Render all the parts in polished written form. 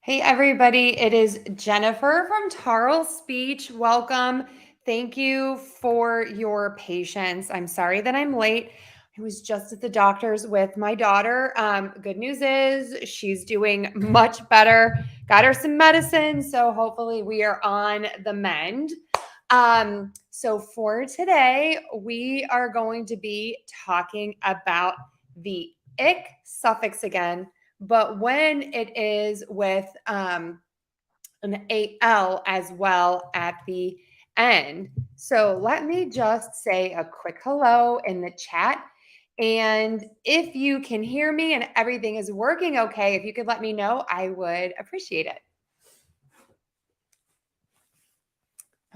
Hey, everybody. It is Jennifer from Tarle Speech. Welcome. Thank you for your patience. I'm sorry that I'm late. I was just at the doctor's with my daughter. Good news is she's doing much better. Got her some medicine. So hopefully we are on the mend. So for today, we are going to be talking about the ick suffix again, but when it is with an AL as well at the end. So let me just say a quick hello in the chat. And if you can hear me and everything is working okay, if you could let me know, I would appreciate it.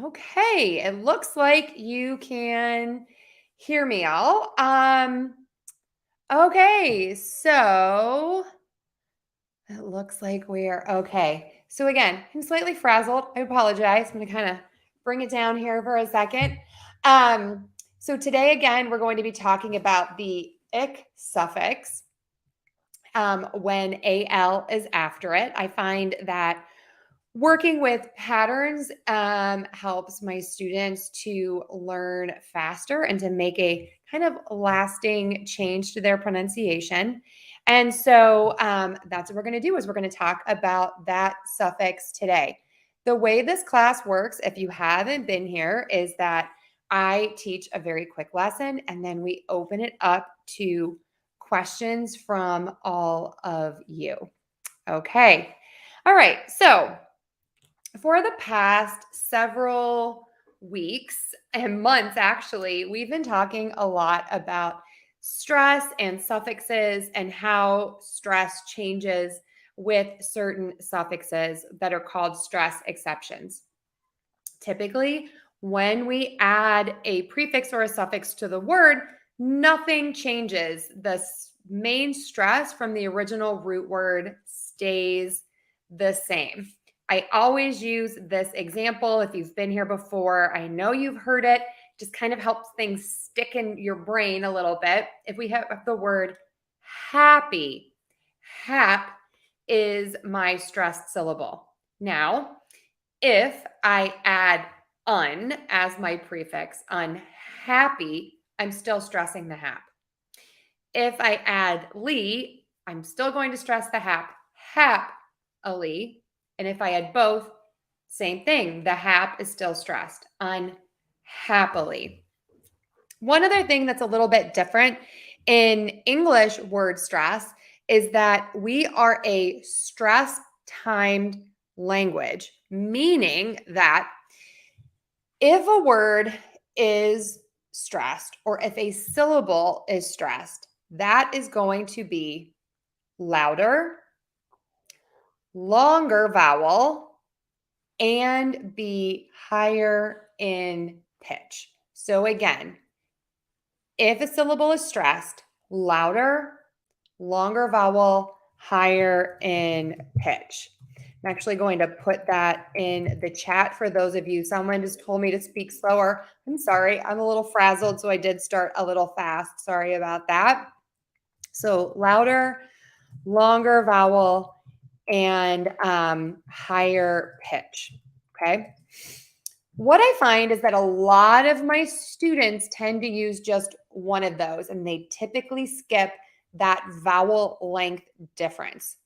Okay, it looks like you can hear me all. Okay, so it looks like we are okay. So again, I'm slightly frazzled. I apologize. I'm going to kind of bring it down here for a second. So today, again, we're going to be talking about the ick suffix when AL is after it. I find that working with patterns helps my students to learn faster and to make a kind of lasting change to their pronunciation. And so that's what we're going to do is we're going to talk about that suffix today. The way this class works, if you haven't been here, is that I teach a very quick lesson and then we open it up to questions from all of you. Okay. All right. So for the past several weeks and months, actually, we've been talking a lot about stress and suffixes and how stress changes with certain suffixes that are called stress exceptions. Typically, when we add a prefix or a suffix to the word, nothing changes. The main stress from the original root word stays the same. I always use this example. If you've been here before, I know you've heard it. Just kind of helps things stick in your brain a little bit. If we have the word happy, hap is my stressed syllable. Now, if I add un as my prefix, unhappy, I'm still stressing the hap. If I add ly, I'm still going to stress the hap, hap-ally. And if I add both, same thing. The hap is still stressed, unhappily. One other thing that's a little bit different in English word stress is that we are a stress timed language, meaning that if a word is stressed or if a syllable is stressed, that is going to be louder, longer vowel, and be higher in pitch. So again, if a syllable is stressed, louder, longer vowel, higher in pitch. I'm actually going to put that in the chat for those of you. Someone just told me to speak slower. I'm sorry. I'm a little frazzled, so I did start a little fast. Sorry about that. So louder, longer vowel, and higher pitch. Okay. What I find is that a lot of my students tend to use just one of those, and they typically skip that vowel length difference.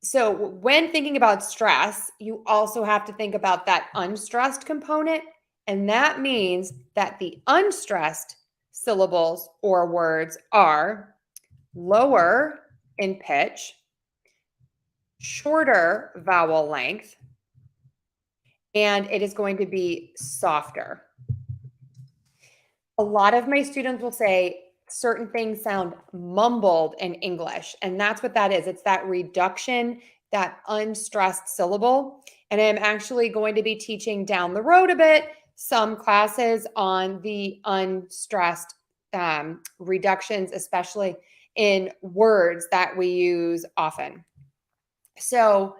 So when thinking about stress, you also have to think about that unstressed component. And that means that the unstressed syllables or words are lower in pitch, shorter vowel length, and it is going to be softer. A lot of my students will say certain things sound mumbled in English, and that's what that is. It's that reduction, that unstressed syllable. And I'm actually going to be teaching down the road a bit some classes on the unstressed reductions, especially in words that we use often. So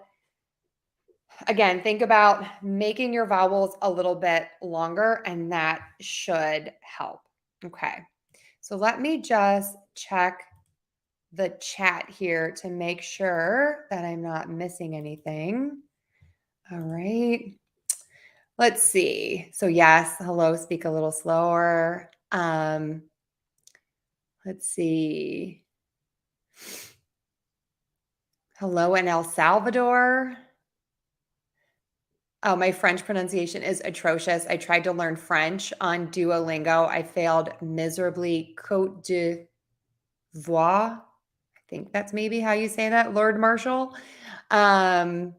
again, think about making your vowels a little bit longer, and that should help. Okay. So let me just check the chat here to make sure that I'm not missing anything. All right. Let's see. So yes, hello, speak a little slower. Let's see. Hello in El Salvador. Oh, my French pronunciation is atrocious. I tried to learn French on Duolingo. I failed miserably. Côte d'Ivoire. I think that's maybe how you say that, Lord Marshall. And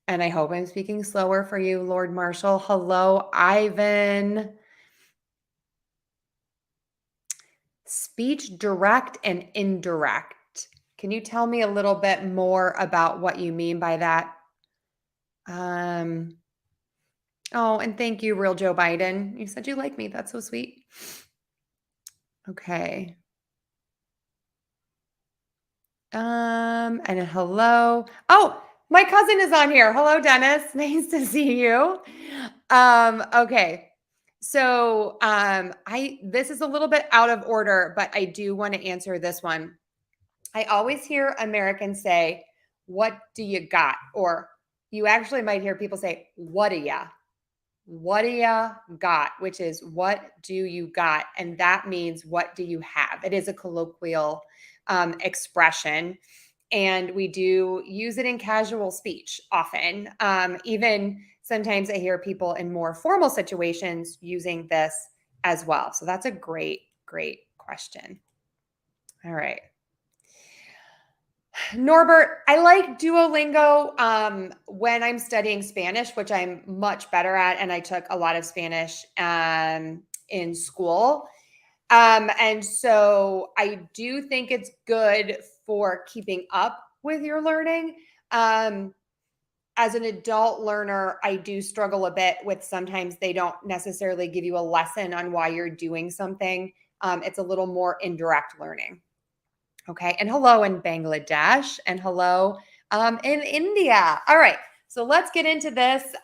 I hope I'm speaking slower for you, Lord Marshall. Hello, Ivan. Speech direct and indirect. Can you tell me a little bit more about what you mean by that? Oh, and thank you, real Joe Biden. You said you like me. That's so sweet. Okay. And a hello. Oh, my cousin is on here. Hello, Dennis. Nice to see you. Okay. So this is a little bit out of order, but I do want to answer this one. I always hear Americans say, "What do you got?" Or you actually might hear people say, "What do ya?" What do you got? Which is what do you got? And that means what do you have? It is a colloquial expression. And we do use it in casual speech often. Even sometimes I hear people in more formal situations using this as well. So that's a great, great question. All right. Norbert, I like Duolingo when I'm studying Spanish, which I'm much better at, and I took a lot of Spanish in school. And so I do think it's good for keeping up with your learning. As an adult learner, I do struggle a bit with sometimes they don't necessarily give you a lesson on why you're doing something. It's a little more indirect learning. Okay. And hello in Bangladesh and hello in India. All right. So let's get into this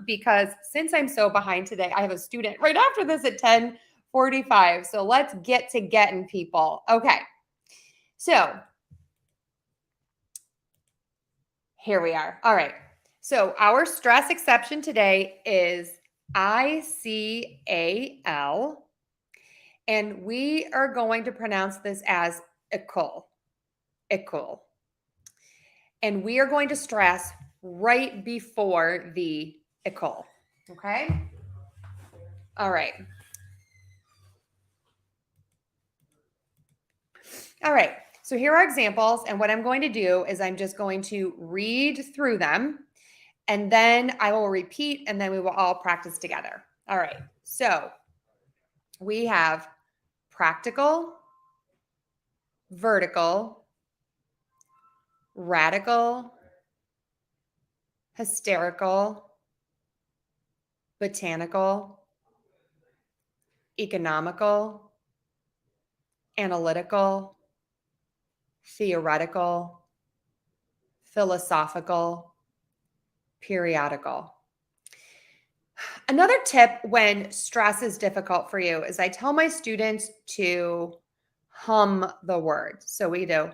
because since I'm so behind today, I have a student right after this at 10:45. So let's get to getting people. Okay. So here we are. All right. So our stress exception today is ical. And we are going to pronounce this as ical. Ical. And we are going to stress right before the ical. Okay? All right. All right. So here are examples. And what I'm going to do is I'm just going to read through them. And then I will repeat, and then we will all practice together. All right. So we have practical, vertical, radical, hysterical, botanical, economical, analytical, theoretical, philosophical, periodical. Another tip when stress is difficult for you is I tell my students to hum the word. So we do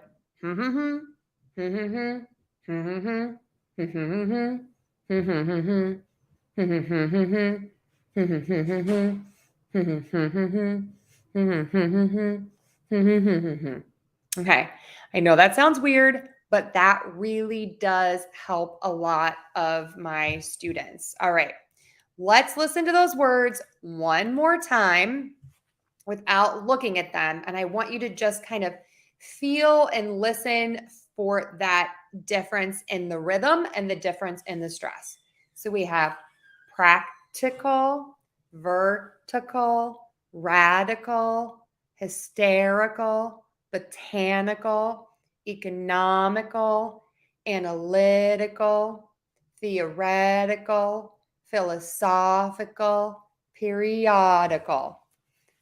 Okay. I know that sounds weird, but that really does help a lot of my students. All right. Let's listen to those words one more time without looking at them. And I want you to just kind of feel and listen for that difference in the rhythm and the difference in the stress. So we have practical, vertical, radical, hysterical, botanical, economical, analytical, theoretical, philosophical, periodical.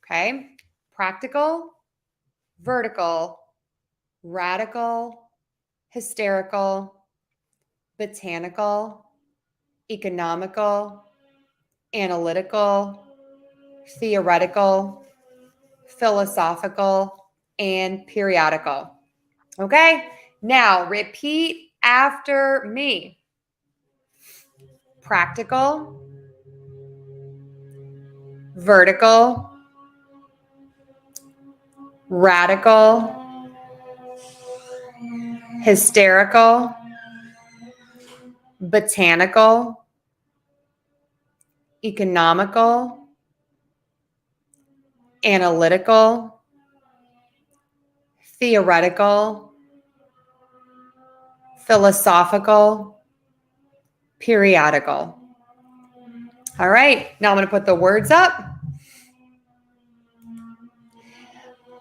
Okay. Practical, vertical, radical, hysterical, botanical, economical, analytical, theoretical, philosophical, and periodical. Okay, now repeat after me. Practical, vertical, radical, hysterical, botanical, economical, analytical, theoretical, philosophical, periodical. All right, now I'm going to put the words up.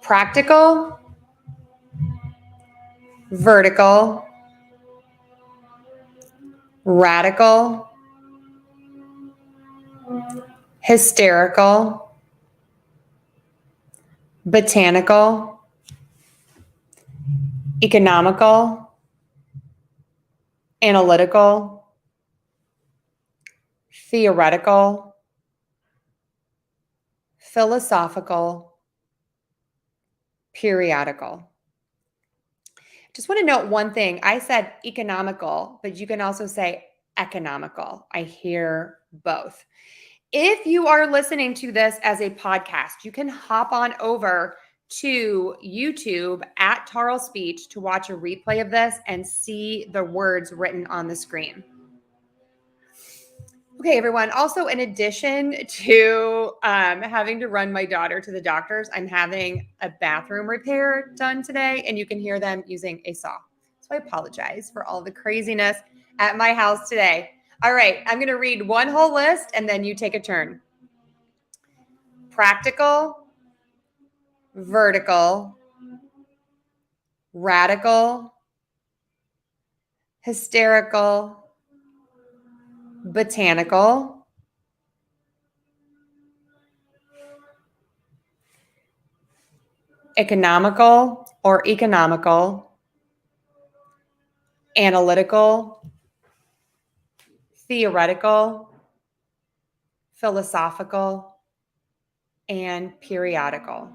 Practical, vertical, radical, hysterical, botanical, economical, analytical, theoretical, philosophical, periodical. Just want to note one thing. I said economical, but you can also say economical. I hear both. If you are listening to this as a podcast, you can hop on over to YouTube at Tarle Speech to watch a replay of this and see the words written on the screen. Okay, everyone. Also, in addition to having to run my daughter to the doctor's, I'm having a bathroom repair done today, and you can hear them using a saw. So I apologize for all the craziness at my house today. All right, I'm going to read one whole list, and then you take a turn. Practical, vertical, radical, hysterical, botanical, economical or economical, analytical, theoretical, philosophical, and periodical.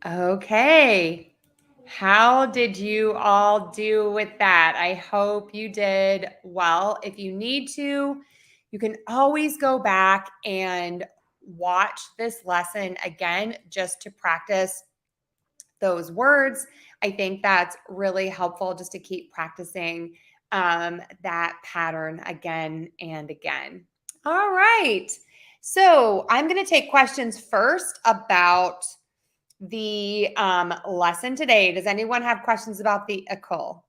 Okay. How did you all do with that? I hope you did well. If you need to, you can always go back and watch this lesson again just to practice those words. I think that's really helpful just to keep practicing that pattern again and again. All right. So I'm going to take questions first about the lesson today. Does anyone have questions about the ical?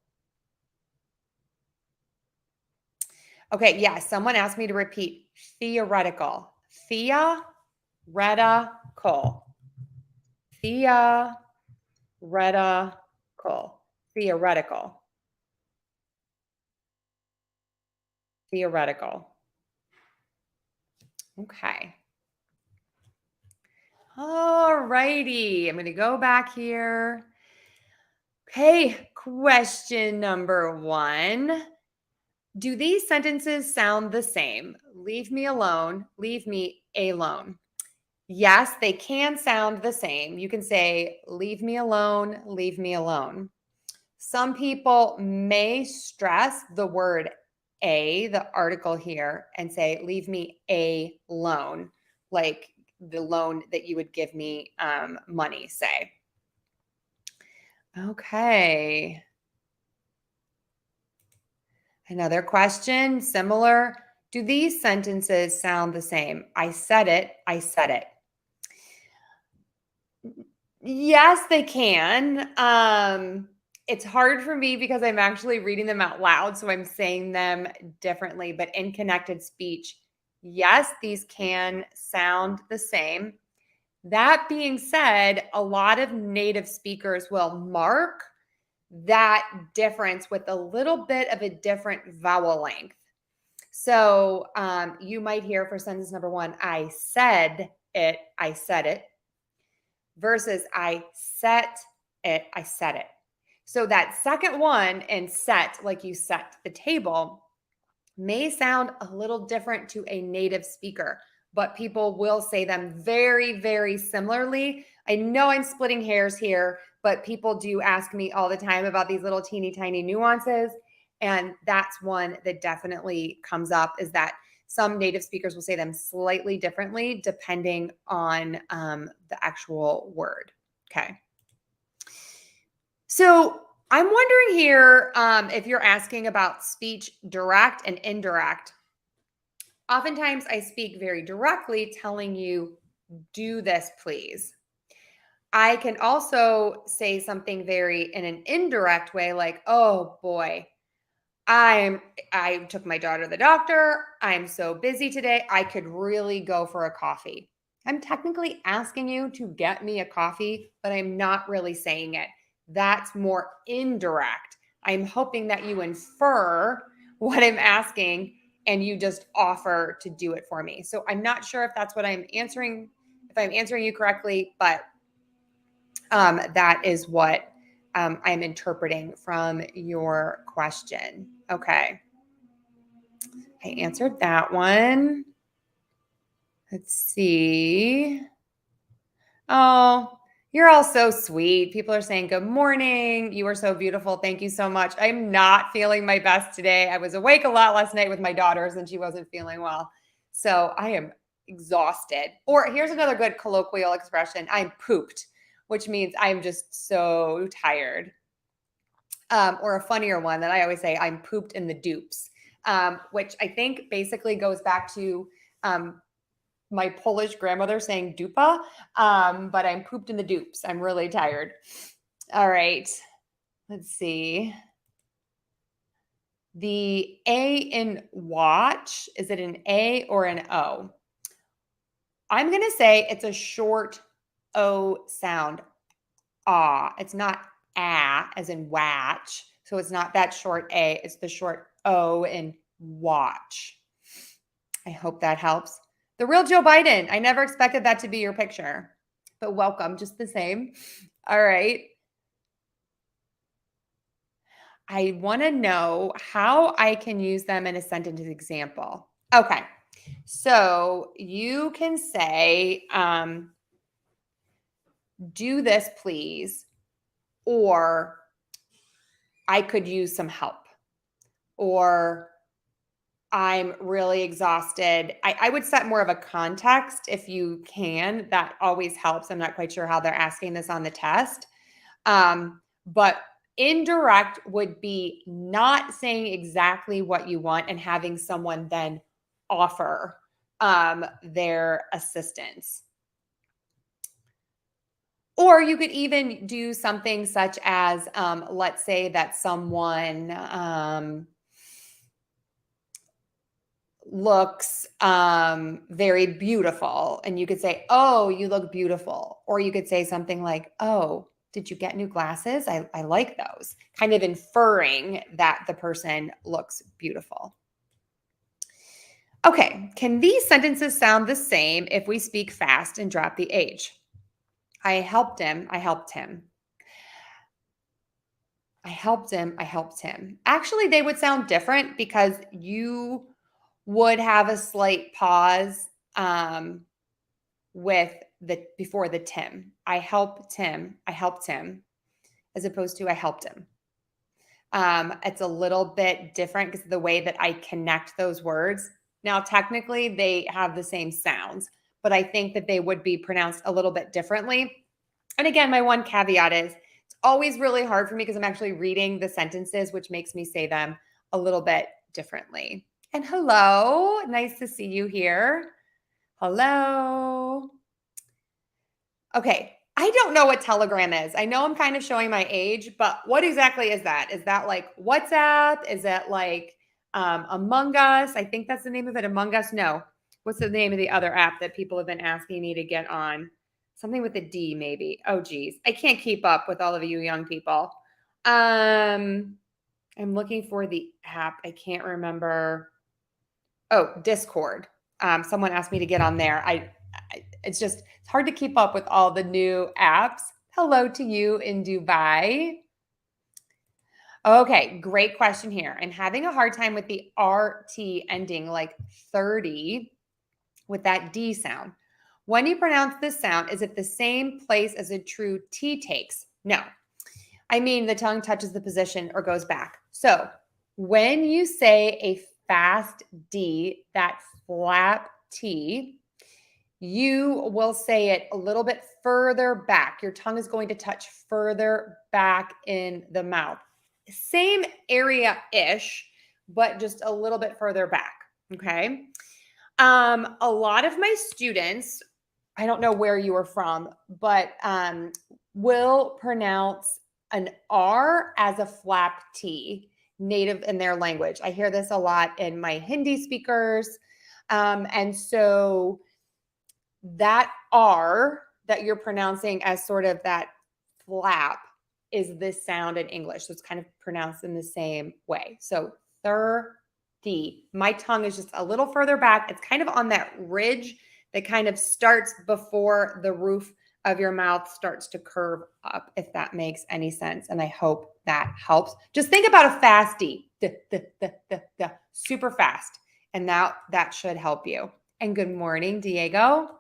Okay, yes. Someone asked me to repeat theoretical. Theoretical. Theoretical. Theoretical. Theoretical. Okay. All righty. I'm going to go back here. Okay, question number 1. Do these sentences sound the same? Leave me alone. Leave me alone. Yes, they can sound the same. You can say, leave me alone. Leave me alone. Some people may stress the word a, the article here, and say, leave me alone, like the loan that you would give me money, say. Okay. Another question, similar. Do these sentences sound the same? I said it. I said it. Yes, they can. It's hard for me because I'm actually reading them out loud, so I'm saying them differently. But in connected speech, yes, these can sound the same. That being said, a lot of native speakers will mark that difference with a little bit of a different vowel length. So you might hear for sentence number 1, I said it, versus I set it, I said it. So that second one in set, like you set the table, may sound a little different to a native speaker, but people will say them very, very similarly. I know I'm splitting hairs here, but people do ask me all the time about these little teeny tiny nuances. And that's one that definitely comes up, is that some native speakers will say them slightly differently depending on the actual word. Okay. So I'm wondering here if you're asking about speech direct and indirect. Oftentimes I speak very directly, telling you, do this, please. I can also say something very in an indirect way, like, oh boy, I took my daughter to the doctor. I'm so busy today. I could really go for a coffee. I'm technically asking you to get me a coffee, but I'm not really saying it. That's more indirect. I'm hoping that you infer what I'm asking and you just offer to do it for me. So I'm not sure if that's what I'm answering, if I'm answering you correctly, but that is what I'm interpreting from your question. Okay. I answered that one. Let's see. Oh, you're all so sweet. People are saying good morning. You are so beautiful. Thank you so much. I'm not feeling my best today. I was awake a lot last night with my daughters and she wasn't feeling well. So I am exhausted. Or here's another good colloquial expression. I'm pooped, which means I'm just so tired. Or a funnier one that I always say, I'm pooped in the dupes, which I think basically goes back to my Polish grandmother saying dupa, but I'm pooped in the dupes. I'm really tired. All right, let's see. The A in watch, is it an A or an O? I'm going to say it's a short O sound. Ah, it's not ah as in watch. So it's not that short A, it's the short O in watch. I hope that helps. The real Joe Biden. I never expected that to be your picture, but welcome just the same. All right. I want to know how I can use them in a sentence example. Okay. So you can say, do this, please, or I could use some help, or I'm really exhausted. I would set more of a context if you can. That always helps. I'm not quite sure how they're asking this on the test. But indirect would be not saying exactly what you want and having someone then offer their assistance. Or you could even do something such as, let's say that someone looks very beautiful, and you could say, oh, you look beautiful. Or you could say something like, oh, did you get new glasses? I like those, kind of inferring that the person looks beautiful. Okay, can these sentences sound the same if we speak fast and drop the H? I helped him. I helped him. I helped him. I helped him. Actually, they would sound different because you would have a slight pause with the before the Tim. I helped him. I helped him, as opposed to I helped him. It's a little bit different because of the way that I connect those words. Now, technically, they have the same sounds, but I think that they would be pronounced a little bit differently. And again, my one caveat is it's always really hard for me because I'm actually reading the sentences, which makes me say them a little bit differently. And hello, nice to see you here. Hello. Okay, I don't know what Telegram is. I know I'm kind of showing my age, but what exactly is that? Is that like WhatsApp? Is that like Among Us? I think that's the name of it. Among Us? No. What's the name of the other app that people have been asking me to get on? Something with a D, maybe. Oh, geez. I can't keep up with all of you young people. I'm looking for the app. I can't remember. Oh, Discord. Someone asked me to get on there. It's hard to keep up with all the new apps. Hello to you in Dubai. Okay, great question here. I'm having a hard time with the RT ending, like 30, with that D sound. When you pronounce this sound, is it the same place as a true T takes? No. I mean, the tongue touches the position or goes back. So when you say a fast D, that flap T, you will say it a little bit further back. Your tongue is going to touch further back in the mouth. Same area-ish, but just a little bit further back. Okay. A lot of my students, I don't know where you are from, but will pronounce an R as a flap T, native in their language. I hear this a lot in my Hindi speakers. And so that R that you're pronouncing as sort of that flap is this sound in English. So it's kind of pronounced in the same way. So 30. My tongue is just a little further back. It's kind of on that ridge that kind of starts before the roof of your mouth starts to curve up, if that makes any sense. And I hope that helps. Just think about a fast D, super fast. And that should help you. And good morning, Diego.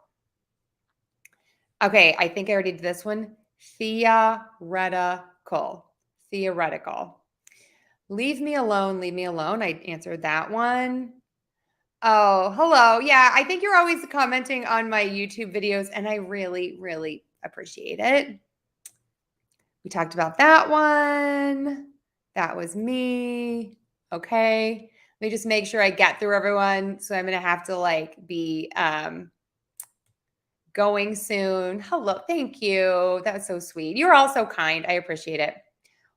Okay, I think I already did this one. Theoretical. Theoretical. Leave me alone, leave me alone. I answered that one. Oh, hello. Yeah, I think you're always commenting on my YouTube videos, and I really, really appreciate it. We talked about that one. That was me. Okay. Let me just make sure I get through everyone. So I'm going to have to be going soon. Hello. Thank you. That was so sweet. You're all so kind. I appreciate it.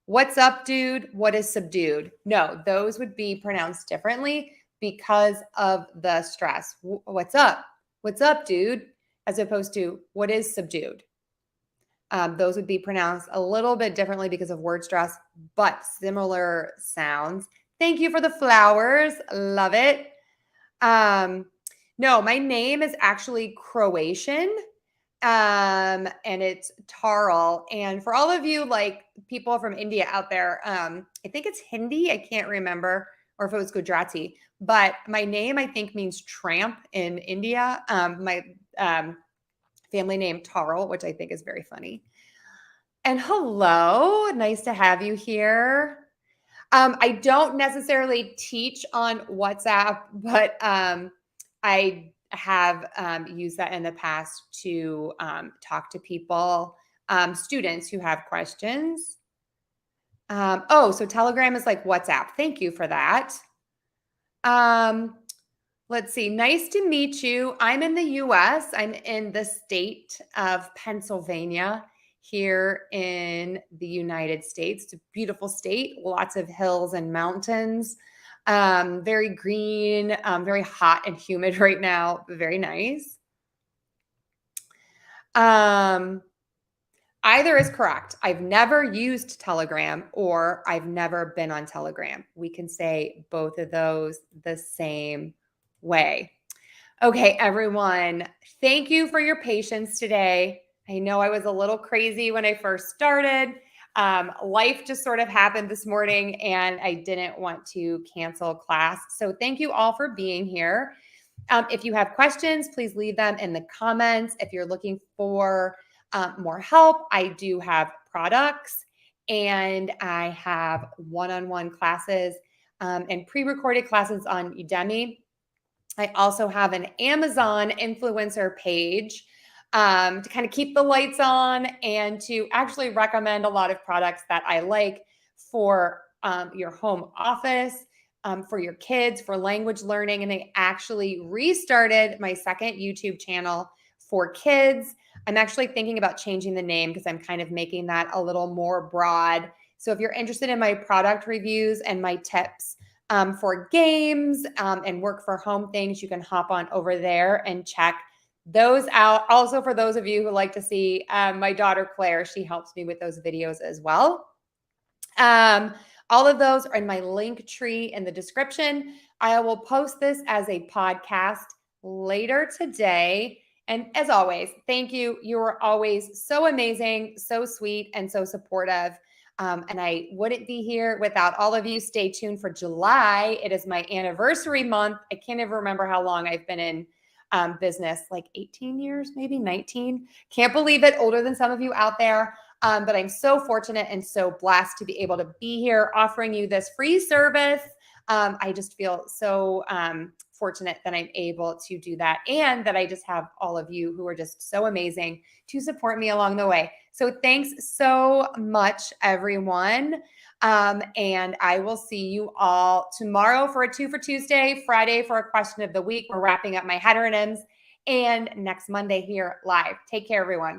What's up, dude? What is subdued? No, those would be pronounced differently because of the stress. What's up? What's up, dude? As opposed to what is subdued? Those would be pronounced a little bit differently because of word stress, but similar sounds. Thank you for the flowers. Love it. No, my name is actually Croatian. And it's Tarle. And for all of you people from India out there, I think it's Hindi. I can't remember, or if it was Gujarati. But my name, I think, means tramp in India. My family name Tarle, which I think is very funny. And hello, nice to have you here. I don't necessarily teach on WhatsApp, but I have used that in the past to talk to people, students who have questions. So Telegram is like WhatsApp. Thank you for that. Let's see. Nice to meet you. I'm in the US. I'm in the state of Pennsylvania here in the United States. It's a beautiful state, lots of hills and mountains. Very green, very hot and humid right now. Very nice. Either is correct. I've never used Telegram or I've never been on Telegram. We can say both of those the same way. Okay, everyone, thank you for your patience today. I know I was a little crazy when I first started. Life just sort of happened this morning and I didn't want to cancel class. So thank you all for being here. If you have questions, please leave them in the comments. If you're looking for more help, I do have products and I have one-on-one classes and pre-recorded classes on Udemy. I also have an Amazon influencer page to kind of keep the lights on and to actually recommend a lot of products that I like for your home office, for your kids, for language learning. And I actually restarted my second YouTube channel for kids. I'm actually thinking about changing the name because I'm kind of making that a little more broad. So if you're interested in my product reviews and my tips, for games and work for home things, you can hop on over there and check those out. Also, for those of you who like to see my daughter Claire, she helps me with those videos as well. All of those are in my link tree in the description. I will post this as a podcast later today. And as always, thank you. You are always so amazing, so sweet, and so supportive. And I wouldn't be here without all of you. Stay tuned for July. It is my anniversary month. I can't even remember how long I've been in business, like 18 years, maybe 19. Can't believe it, older than some of you out there. But I'm so fortunate and so blessed to be able to be here offering you this free service. I just feel so fortunate that I'm able to do that, and that I just have all of you who are just so amazing to support me along the way. So thanks so much, everyone. And I will see you all tomorrow for a 2 for Tuesday, Friday for a question of the week. We're wrapping up my heteronyms, and next Monday here live. Take care, everyone.